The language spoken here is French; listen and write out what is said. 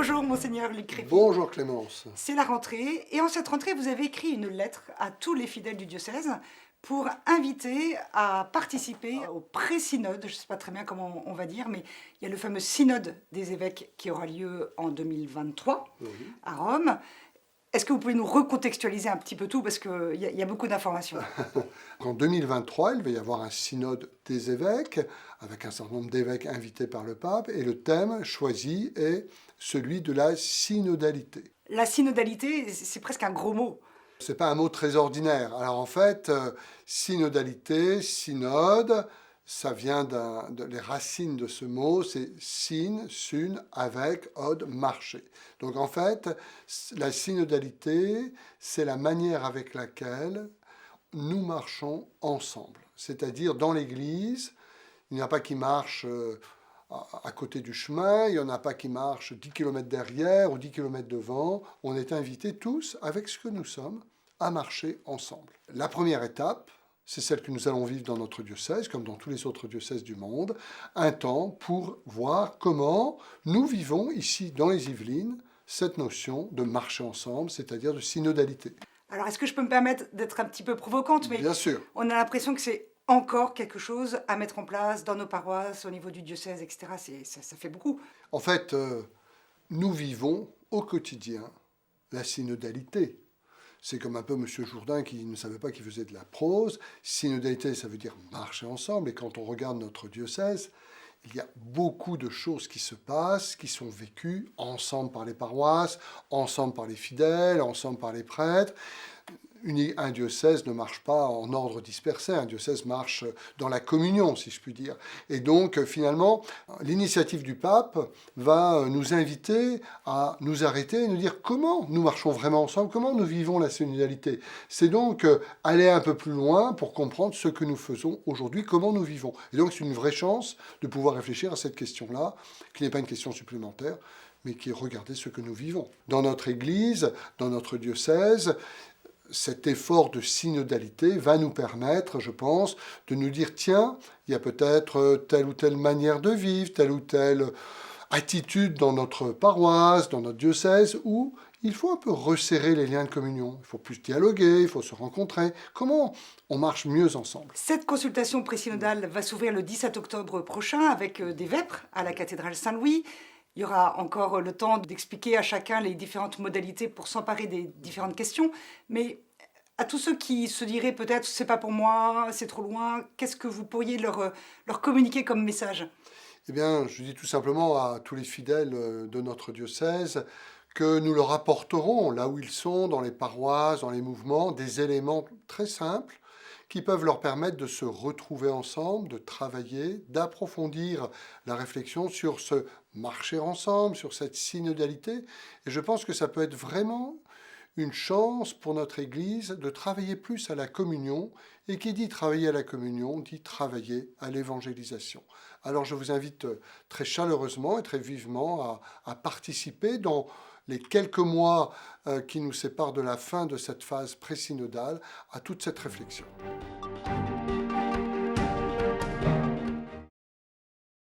Bonjour Monseigneur Luc Crépy. Bonjour Clémence. C'est la rentrée et en cette rentrée vous avez écrit une lettre à tous les fidèles du diocèse pour inviter à participer au pré-synode, je ne sais pas très bien comment on va dire, mais il y a le fameux synode des évêques qui aura lieu en 2023 à Rome. Est-ce que vous pouvez nous recontextualiser un petit peu tout parce qu'il y a beaucoup d'informations? En 2023, il va y avoir un synode des évêques, avec un certain nombre d'évêques invités par le pape, et le thème choisi est celui de la synodalité. La synodalité, c'est presque un gros mot. C'est pas un mot très ordinaire. Alors en fait, synodalité, synode, ça vient les racines de ce mot, c'est syn, sun, avec, od, marcher. Donc en fait, la synodalité, c'est la manière avec laquelle nous marchons ensemble. C'est-à-dire dans l'Église, il n'y en a pas qui marchent à côté du chemin, il n'y en a pas qui marchent 10 km derrière ou 10 km devant. On est invités tous, avec ce que nous sommes, à marcher ensemble. La première étape, c'est celle que nous allons vivre dans notre diocèse, comme dans tous les autres diocèses du monde, un temps pour voir comment nous vivons ici dans les Yvelines cette notion de marcher ensemble, c'est-à-dire de synodalité. Alors est-ce que je peux me permettre d'être un petit peu provocante, mais Bien sûr. on a l'impression que c'est encore quelque chose à mettre en place dans nos paroisses, au niveau du diocèse, etc. Ça fait beaucoup. En fait, nous vivons au quotidien la synodalité. C'est comme un peu M. Jourdain qui ne savait pas qu'il faisait de la prose. Synodalité, ça veut dire marcher ensemble. Et quand on regarde notre diocèse, il y a beaucoup de choses qui se passent, qui sont vécues ensemble par les paroisses, ensemble par les fidèles, ensemble par les prêtres. Un diocèse ne marche pas en ordre dispersé, un diocèse marche dans la communion, si je puis dire. Et donc, finalement, l'initiative du pape va nous inviter à nous arrêter et nous dire comment nous marchons vraiment ensemble, comment nous vivons la synodalité. C'est donc aller un peu plus loin pour comprendre ce que nous faisons aujourd'hui, comment nous vivons. Et donc, c'est une vraie chance de pouvoir réfléchir à cette question-là, qui n'est pas une question supplémentaire, mais qui est regarder ce que nous vivons. Dans notre Église, dans notre diocèse, cet effort de synodalité va nous permettre, je pense, de nous dire, tiens, il y a peut-être telle ou telle manière de vivre, telle ou telle attitude dans notre paroisse, dans notre diocèse, où il faut un peu resserrer les liens de communion. Il faut plus dialoguer, il faut se rencontrer. Comment on marche mieux ensemble? Cette consultation pré-synodale va s'ouvrir le 17 octobre prochain avec des vêpres à la cathédrale Saint-Louis. Il y aura encore le temps d'expliquer à chacun les différentes modalités pour s'emparer des différentes questions. Mais à tous ceux qui se diraient peut-être c'est pas pour moi, c'est trop loin, qu'est-ce que vous pourriez leur communiquer comme message? Eh bien, je dis tout simplement à tous les fidèles de notre diocèse que nous leur apporterons, là où ils sont, dans les paroisses, dans les mouvements, des éléments très simples qui peuvent leur permettre de se retrouver ensemble, de travailler, d'approfondir la réflexion sur ce marcher ensemble, sur cette synodalité. Et je pense que ça peut être vraiment une chance pour notre Église de travailler plus à la communion. Et qui dit travailler à la communion, dit travailler à l'évangélisation. Alors je vous invite très chaleureusement et très vivement à participer dans les quelques mois qui nous séparent de la fin de cette phase pré-synodale à toute cette réflexion.